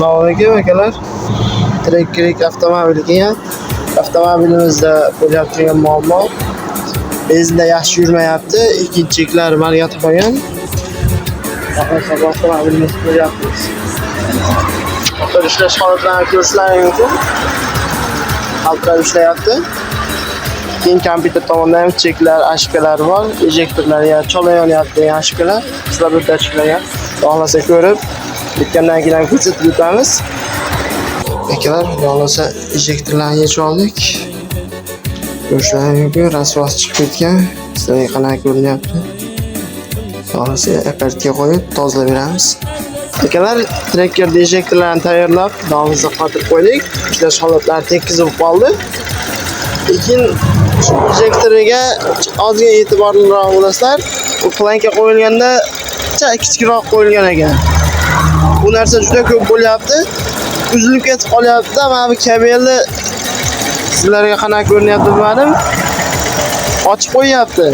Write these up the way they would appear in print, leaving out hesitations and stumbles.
Assalomu alaykum akalar. Trekkering avtomobili ham avtomobilimizda bo'layotgan muammo. Benzda yaxshi yurmayapti. Ikkinchi cheklar amaliyot qo'ygan. Avtomobilimiz bo'lyapmiz. Motor ishlash holatlarini ko'rishlaringiz mumkin. Halqa ishlayapti. Keyin kompyuter tomonidan ham cheklar, ashkalar bor. Ejektorlar ya cholayonyapti degan ashkalar. Sizlar bu tashkilagan. Xohlasa ko'rib, bitgandan keyin ko'rsatib o'tamiz. Akalar, xohlasa ejektorlarni yechib oldik. Ko'rishlaringiz mumkin, rasvos chiqib ketgan. Sizlarga qanaqa ko'rinyapti? Xohlasa apparatga qo'yib tozalab beramiz. Akalar, trekker ejektorlarni tayyorlab, davomizga qotirib qo'ydik. Ishlash holatlari tekis bo'lib qoldi. Lekin ejektoriga ozgina e'tiborliroq bo'lasizlar. Bu planka qo'yilganda kichikroq qo'yilgan ekan. Bu narsa juda ko'p bo'lyapti. Uzilib ketib qolyapti. Mana bu kabelni sizlarga qanaqa ko'rinyapti bilmadim. Ochib qo'yapti.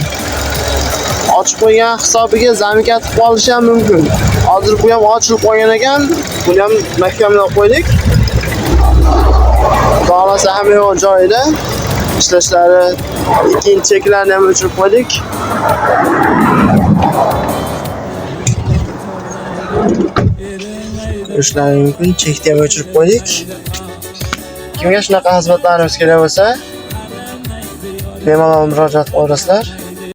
Ochib qo'ygan hisobiga zamikatib qolishi ham mumkin. Hozir bu ham ochilib qolgan ekan. Buni ham mahkamlab qo'ydik. Xohlasa hamma yo'q joyida. İşleşleri, ikkinchi cheklarni ham o'chirib qo'ydik. Ko'rishlaringiz mumkin, chekni ham o'chirib qo'ydik. Kimga shunaqa xizmatlarimiz kerak bo'lsa, bemalol murojaat qilasizlar.